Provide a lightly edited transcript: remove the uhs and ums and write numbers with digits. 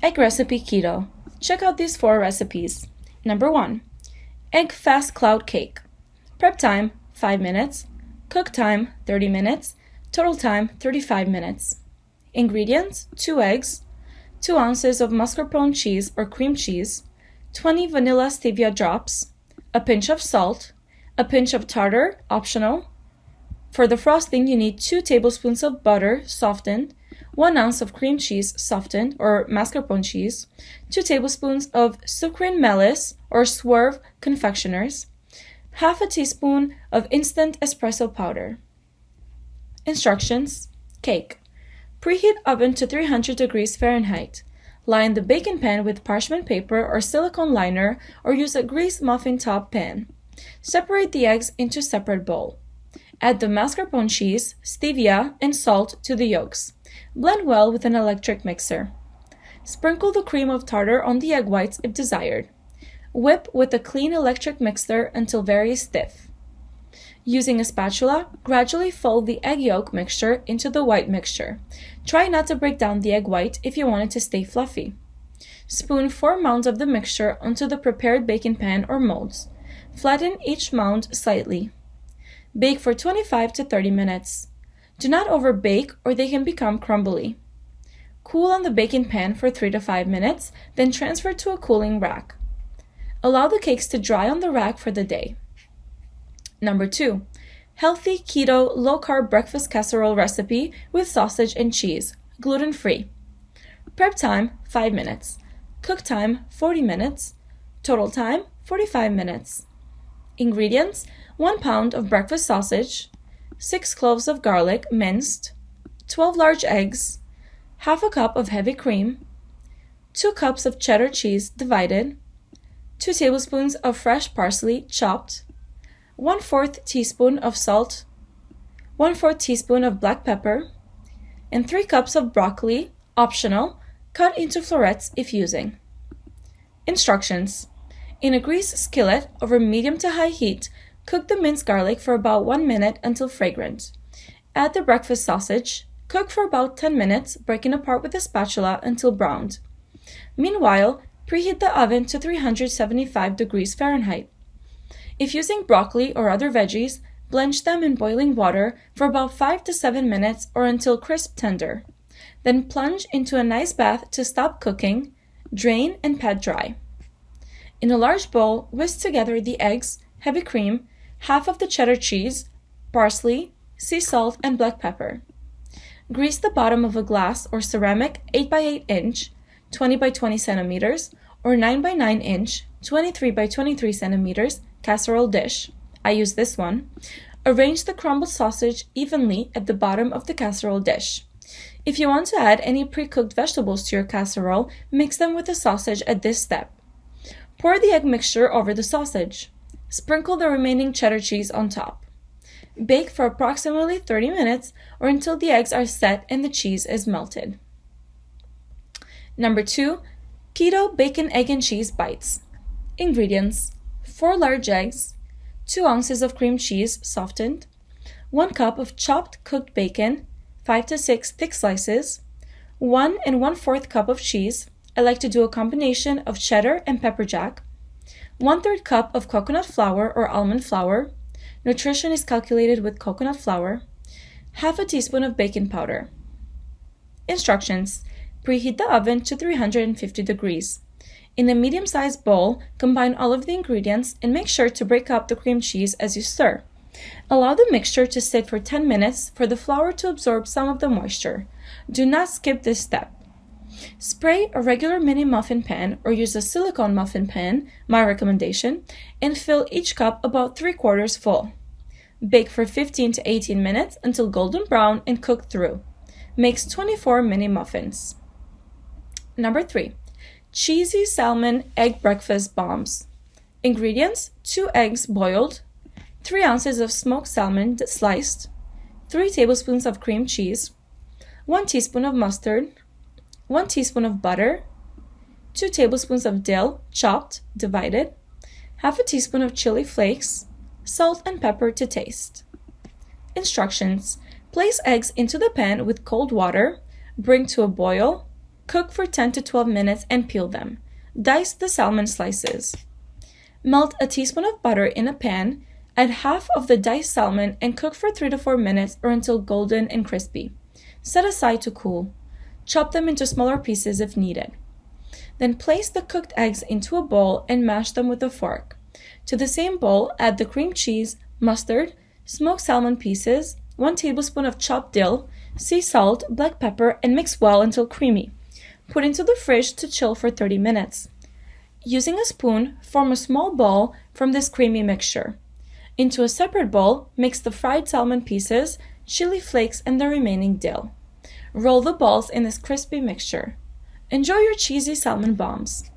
Egg recipe keto. Check out these 4 recipes. Number 1. Egg fast cloud cake. Prep time 5 minutes. Cook time 30 minutes. Total time 35 minutes. Ingredients: 2 eggs, 2 ounces of mascarpone cheese or cream cheese, 20 vanilla stevia drops, a pinch of salt, a pinch of tartar, optional. For the frosting, you need 2 tablespoons of butter, softened, 1 ounce of cream cheese, softened, or mascarpone cheese, 2 tablespoons of sucrine meliss or swerve confectioners, half a teaspoon of instant espresso powder. Instructions: cake. Preheat oven to 300 degrees Fahrenheit. Line the baking pan with parchment paper or silicone liner or use a greased muffin top pan. Separate the eggs into separate bowl. Add the mascarpone cheese, stevia, and salt to the yolks. Blend well with an electric mixer. Sprinkle the cream of tartar on the egg whites if desired. Whip with a clean electric mixer until very stiff. Using a spatula, gradually fold the egg yolk mixture into the white mixture. Try not to break down the egg white if you want it to stay fluffy. Spoon 4 mounds of the mixture onto the prepared baking pan or molds. Flatten each mound slightly. Bake for 25 to 30 minutes. Do not overbake or they can become crumbly. Cool on the baking pan for 3 to 5 minutes, then transfer to a cooling rack. Allow the cakes to dry on the rack for the day. Number 2. Healthy keto low-carb breakfast casserole recipe with sausage and cheese, gluten-free. Prep time 5 minutes. Cook time 40 minutes. Total time 45 minutes. Ingredients: 1 pound of breakfast sausage, 6 cloves of garlic minced, 12 large eggs, half a cup of heavy cream, 2 cups of cheddar cheese divided, 2 tablespoons of fresh parsley chopped, 1/4 teaspoon of salt, 1/4 teaspoon of black pepper, and 3 cups of broccoli, optional, cut into florets if using. Instructions: in a greased skillet over medium to high heat, cook the minced garlic for about 1 minute until fragrant. Add the breakfast sausage. Cook for about 10 minutes, breaking apart with a spatula until browned. Meanwhile, preheat the oven to 375 degrees Fahrenheit. If using broccoli or other veggies, blanch them in boiling water for about 5 to 7 minutes or until crisp tender. Then plunge into a nice bath to stop cooking, drain, and pat dry. In a large bowl, whisk together the eggs, heavy cream, half of the cheddar cheese, parsley, sea salt, and black pepper. Grease the bottom of a glass or ceramic 8 by 8 inch, 20 by 20 centimeters, or 9 by 9 inch, 23 by 23 centimeters casserole dish. I use this one. Arrange the crumbled sausage evenly at the bottom of the casserole dish. If you want to add any pre-cooked vegetables to your casserole, mix them with the sausage at this step. Pour the egg mixture over the sausage. Sprinkle the remaining cheddar cheese on top. Bake for approximately 30 minutes or until the eggs are set and the cheese is melted. Number 2. Keto bacon, egg, and cheese bites. Ingredients: 4 large eggs, 2 ounces of cream cheese softened, 1 cup of chopped cooked bacon, 5 to 6 thick slices, 1 1/4 cup of cheese. I like to do a combination of cheddar and pepper jack, 1/3 cup of coconut flour or almond flour. Nutrition is calculated with coconut flour, half a teaspoon of baking powder. Instructions: preheat the oven to 350 degrees. In a medium-sized bowl, combine all of the ingredients and make sure to break up the cream cheese as you stir. Allow the mixture to sit for 10 minutes for the flour to absorb some of the moisture. Do not skip this step. Spray a regular mini muffin pan or use a silicone muffin pan, my recommendation, and fill each cup about 3/4 full. Bake for 15 to 18 minutes until golden brown and cook through. Makes 24 mini muffins. Number 3. Cheesy salmon egg breakfast bombs. Ingredients: 2 eggs boiled, 3 ounces of smoked salmon sliced, 3 tablespoons of cream cheese, 1 teaspoon of mustard, 1 teaspoon of butter, 2 tablespoons of dill chopped, divided, half a teaspoon of chili flakes, salt and pepper to taste. Instructions: place eggs into the pan with cold water, bring to a boil, Cook for 10 to 12 minutes and peel them. Dice the salmon slices. Melt a teaspoon of butter in a pan, add half of the diced salmon and cook for 3 to 4 minutes or until golden and crispy. Set aside to cool. Chop them into smaller pieces if needed. Then place the cooked eggs into a bowl and mash them with a fork. To the same bowl, add the cream cheese, mustard, smoked salmon pieces, 1 tablespoon of chopped dill, sea salt, black pepper, and mix well until creamy. Put into the fridge to chill for 30 minutes. Using a spoon, form a small ball from this creamy mixture. Into a separate bowl, mix the fried salmon pieces, chili flakes, and the remaining dill. Roll the balls in this crispy mixture. Enjoy your cheesy salmon bombs.